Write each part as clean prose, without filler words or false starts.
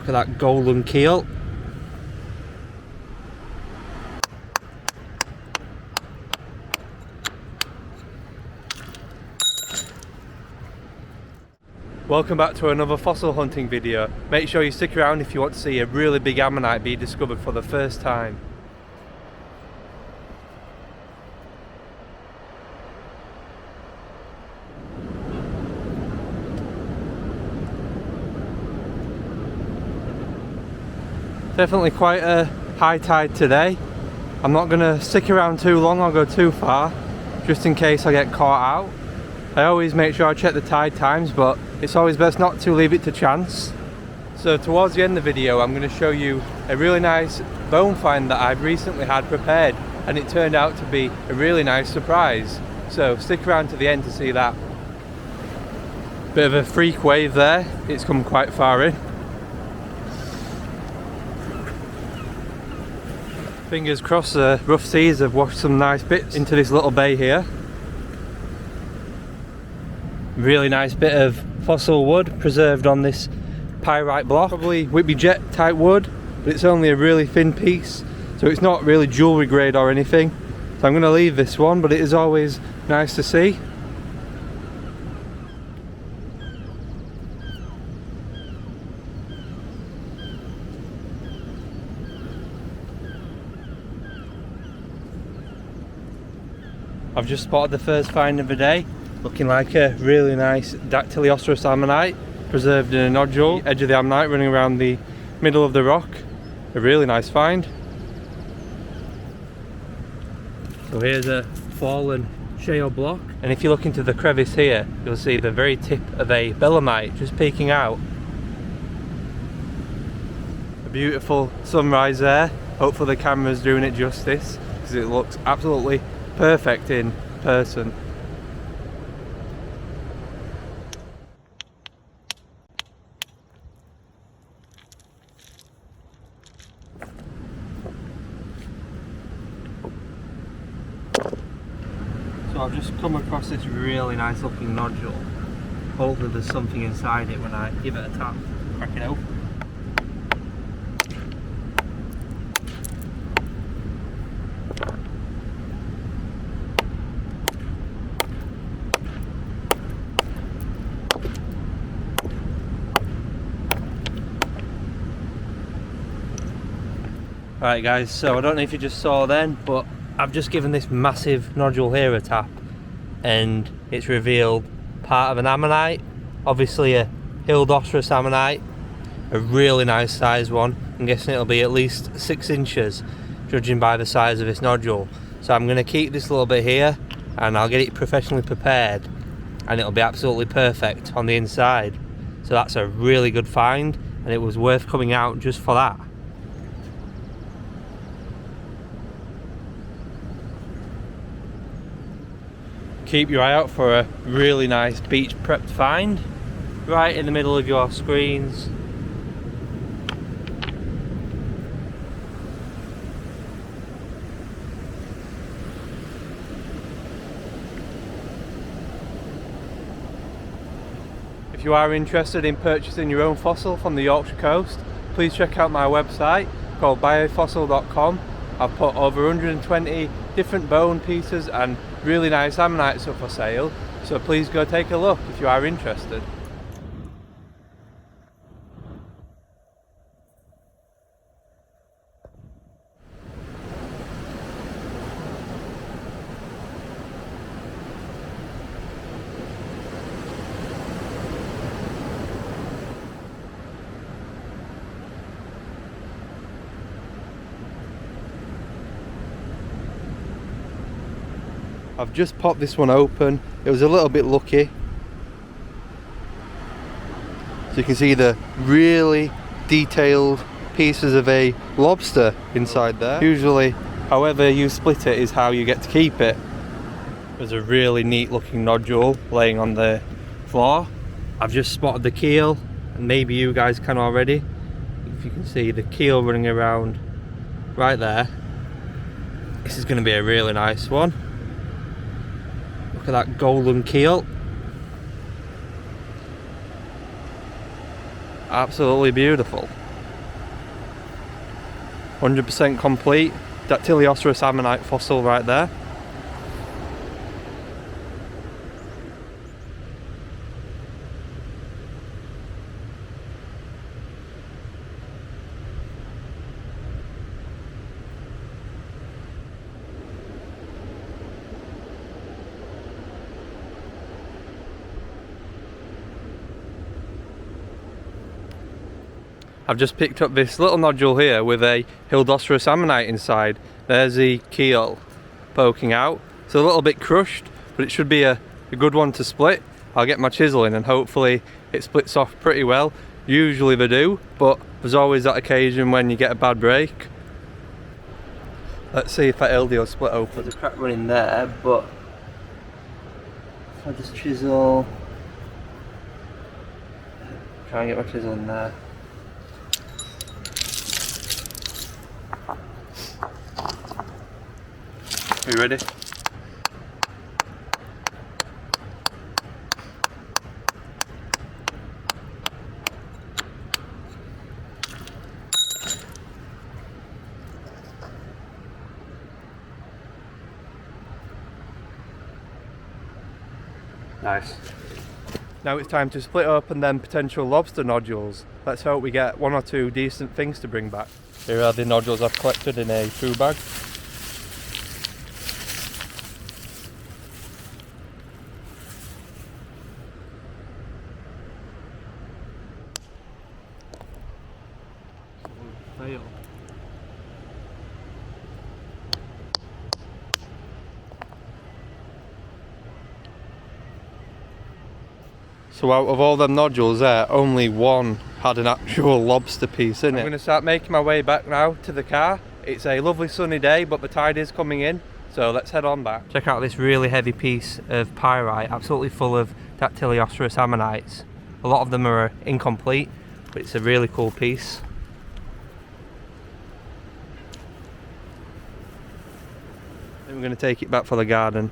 Look at that golden keel. Welcome back to another fossil hunting video. Make sure you stick around if you want to see a really big ammonite be discovered for the first time. Definitely quite a high tide today. I'm not going to stick around too long or go too far, just in case I get caught out. I always make sure I check the tide times, but it's always best not to leave it to chance. So towards the end of the video, I'm going to show you a really nice bone find that I've recently had prepared, and it turned out to be a really nice surprise. So stick around to the end to see that. Bit of a freak wave there, it's come quite far in. Fingers crossed the rough seas have washed some nice bits into this little bay here. Really nice bit of fossil wood preserved on this pyrite block. Probably Whitby jet type wood, but it's only a really thin piece, so it's not really jewellery grade or anything. So I'm going to leave this one, but it is always nice to see. I've just spotted the first find of the day, looking like a really nice Ichthyosaur ammonite preserved in a nodule. Edge of the ammonite running around the middle of the rock. A really nice find. So here's a fallen shale block, and if you look into the crevice here, you'll see the very tip of a belemnite just peeking out. A beautiful sunrise there. Hopefully the camera's doing it justice, because it looks absolutely perfect in person. So I've just come across this really nice looking nodule. Hopefully there's something inside it when I give it a tap. Crack it open. Right guys, so I don't know if you just saw then, but I've just given this massive nodule here a tap, and it's revealed part of an ammonite, obviously a Ichthyosaur ammonite, a really nice size one. I'm guessing it'll be at least 6 inches, judging by the size of this nodule. So I'm going to keep this little bit here, and I'll get it professionally prepared, and it'll be absolutely perfect on the inside. So that's a really good find, and it was worth coming out just for that. Keep your eye out for a really nice beach prepped find right in the middle of your screens. If you are interested in purchasing your own fossil from the Yorkshire Coast, please check out my website called biofossil.com. I've put over 120 different bone pieces and really nice ammonites up for sale, so please go take a look if you are interested. I've just popped this one open. It was a little bit lucky. So you can see the really detailed pieces of a lobster inside there. Usually, however you split it is how you get to keep it. There's a really neat looking nodule laying on the floor. I've just spotted the keel, and maybe you guys can already. If you can see the keel running around right there. This is going to be a really nice one. Look at that golden keel. Absolutely beautiful. 100% complete Ichthyosaur ammonite fossil right there. I've just picked up this little nodule here with a Ichthyosaur ammonite inside. There's the keel poking out. It's a little bit crushed, but it should be a good one to split. I'll get my chisel in and hopefully it splits off pretty well. Usually they do, but there's always that occasion when you get a bad break. Let's see if that LD will split open. There's a crack running there, but if I just chisel, try and get my chisel in there. Are you ready? Nice. Now it's time to split open them potential lobster nodules. Let's hope we get one or two decent things to bring back. Here are the nodules I've collected in a food bag. Fail. So out of all them nodules there, only one had an actual lobster piece in it. I'm going to start making my way back now to the car. It's a lovely sunny day, but the tide is coming in, so let's head on back. Check out this really heavy piece of pyrite, absolutely full of Ichthyosaur ammonites. A lot of them are incomplete, but it's a really cool piece. Then we're going to take it back for the garden.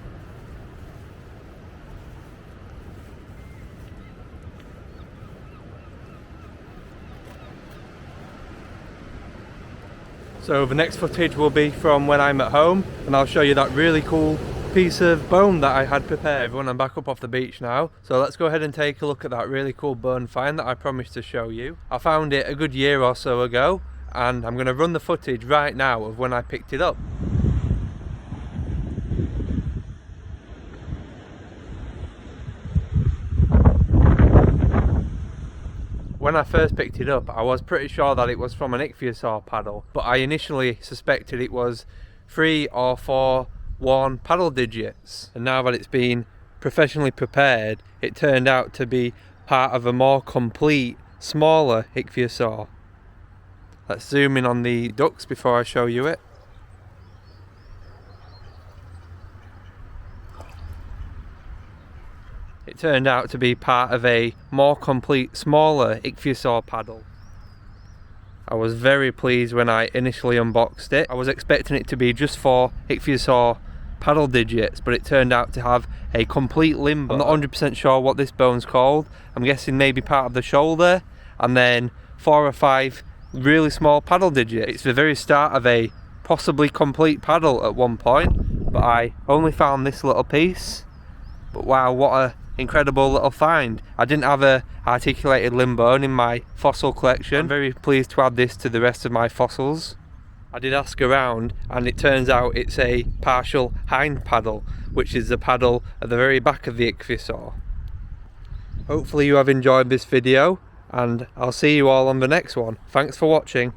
So the next footage will be from when I'm at home, and I'll show you that really cool piece of bone that I had prepared. Everyone, I'm back up off the beach now, so let's go ahead and take a look at that really cool bone find that I promised to show you. I found it a good year or so ago, and I'm going to run the footage right now of when I picked it up. When I first picked it up, I was pretty sure that it was from an Ichthyosaur paddle, but I initially suspected it was 3 or 4 worn paddle digits. And now that it's been professionally prepared, it turned out to be part of a more complete, smaller Ichthyosaur. Let's zoom in on the ducts before I show you it. It turned out to be part of a more complete, smaller Ichthyosaur paddle. I was very pleased when I initially unboxed it. I was expecting it to be just 4 Ichthyosaur paddle digits, but it turned out to have a complete limbo. I'm not 100% sure what this bone's called. I'm guessing maybe part of the shoulder, and then 4 or 5 really small paddle digits. It's the very start of a possibly complete paddle at one point, but I only found this little piece. But wow, what a incredible little find. I didn't have a articulated limb bone in my fossil collection. I'm very pleased to add this to the rest of my fossils. I did ask around, and it turns out it's a partial hind paddle, which is the paddle at the very back of the Ichthyosaur. Hopefully you have enjoyed this video, and I'll see you all on the next one. Thanks for watching.